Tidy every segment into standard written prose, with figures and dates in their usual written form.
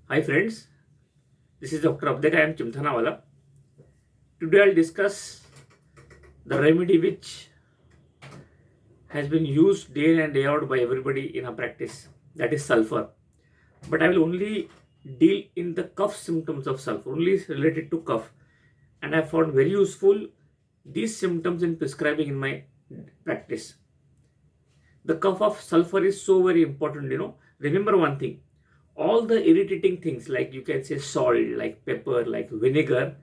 Hi friends, this is Dr. Abdequaem Chimthanawala. Today I'll discuss the remedy which has been used day in and day out by everybody in our practice, that is sulfur. But I will only deal in the cough symptoms of sulfur, only related to cough. And I found very useful these symptoms in prescribing in my practice. The cough of sulfur is so very important. Remember one thing, all the irritating things like you can say salt, like pepper, like vinegar,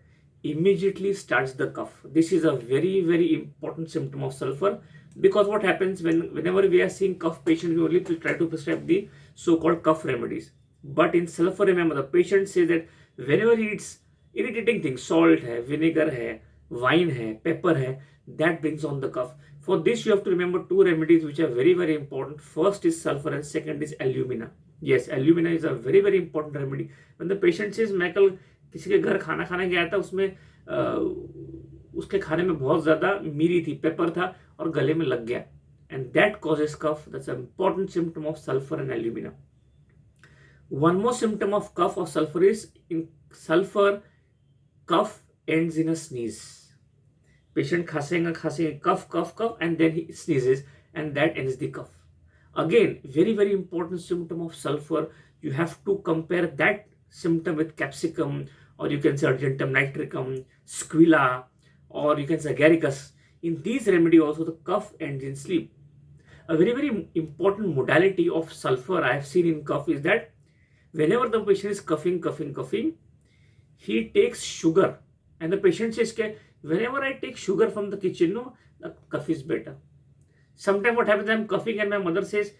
immediately starts the cough. This is a very important symptom of sulfur, because what happens whenever we are seeing cough patient, we only try to prescribe the so-called cough remedies. But in sulfur, remember, the patient says that whenever he eats irritating things, salt hai, vinegar hai, wine hai, pepper hai, that brings on the cough. For this, you have to remember two remedies which are very important. First is sulfur and second is alumina. Yes, alumina is a very important remedy. When the patient says, मैं कल किसी के घर खाना खाने गया था, उसमें उसके खाने में बहुत ज़्यादा मिरी थी, पेपर था और गले में लग गया, and that causes cough. That's an important symptom of sulfur and alumina. One more symptom of cough of sulfur is in sulfur, cough ends in a sneeze. Patient खांसेगा, cough, and then he sneezes, and that ends the cough. Again, very important symptom of sulfur. You have to compare that symptom with capsicum, or you can say argentum nitricum, squilla, or you can say agaricus. In these remedy also the cough ends in sleep. A very important modality of sulfur I have seen in cough is that whenever the patient is coughing, he takes sugar, and the patient says, whenever I take sugar from the kitchen, no, the cough is better. Sometimes what happens, I'm coughing and my mother says,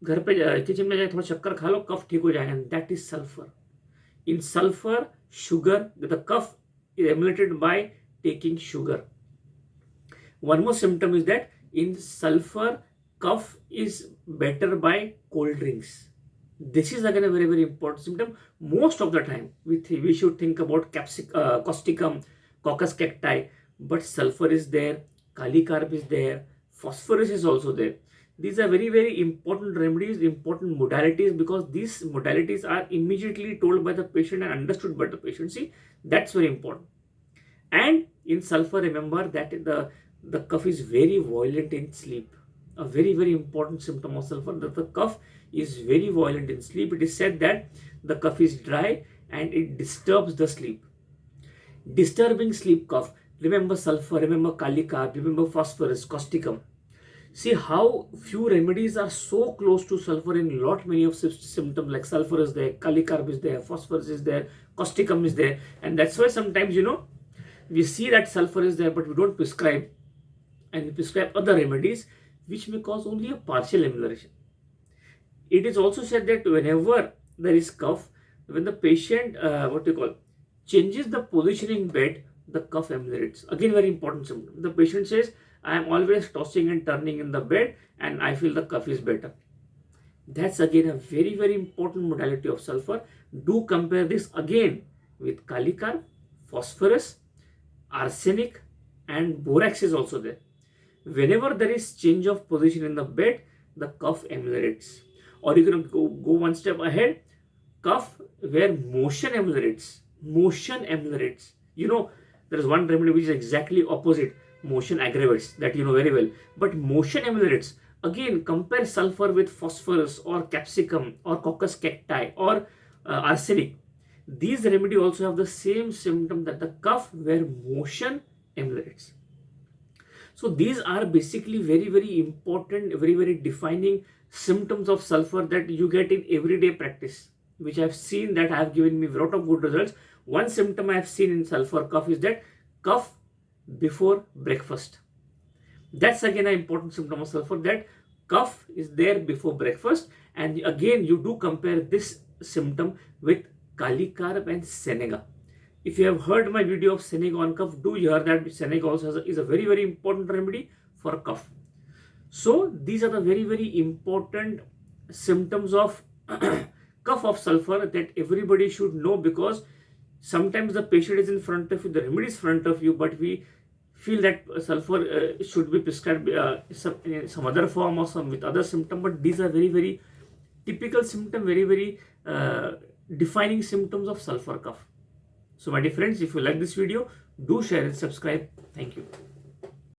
घर पे kitchen में जाए थोड़ा शक्कर खा लो, कफ ठीक हो जाएगा, and that is sulfur. In sulfur, sugar, the cough is emulated by taking sugar. One more symptom is that in sulfur, cough is better by cold drinks. This is again a very important symptom. Most of the time, we should think about causticum, coccus cacti, but sulfur is there, kali carb is there, phosphorus is also there. These are very important remedies, important modalities, because these modalities are immediately told by the patient and understood by the patient. See, that's very important. And in sulfur, remember that the cough is very violent in sleep. A very important symptom of sulfur, that the cough is very violent in sleep. It is said that the cough is dry and it disturbs the sleep. Disturbing sleep cough. Remember sulfur, remember kali carb, remember phosphorus, causticum. See how few remedies are so close to sulfur in many of symptoms, like sulfur is there, kali carb is there, phosphorus is there, causticum is there, and that's why sometimes we see that sulfur is there, but we don't prescribe, and we prescribe other remedies which may cause only a partial amelioration. It is also said that whenever there is cough, when the patient changes the position in bed, the cough ameliorates. Again, very important symptom. The patient says, I am always tossing and turning in the bed and I feel the cough is better. That's again a very important modality of sulfur. Do compare this again with kali carb, phosphorus, arsenic, and borax is also there. Whenever there is change of position in the bed, the cough ameliorates. Or you can go one step ahead, cough where motion ameliorates. There is one remedy which is exactly opposite. Motion aggravates, that you know very well. But motion ameliorates. Again, compare sulfur with phosphorus or capsicum or coccus cacti or arsenic. These remedy also have the same symptom, that the cough where motion ameliorates. So these are basically very important, very defining symptoms of sulfur that you get in everyday practice, which I have seen that have given me a lot of good results. One symptom I have seen in sulfur cough is that cough before breakfast. That's again an important symptom of sulfur, that cough is there before breakfast. And again, you do compare this symptom with kali carb and senega. If you have heard my video of senega on cough, do hear that senega also is a very important remedy for cough. So these are the very important symptoms of cough of sulfur that everybody should know, because sometimes the patient is in front of you, the remedy is in front of you, but we feel that sulfur should be prescribed in some other form or some with other symptom. But these are very typical symptom, very defining symptoms of sulfur cough. So my dear friends, if you like this video, do share and subscribe. Thank you.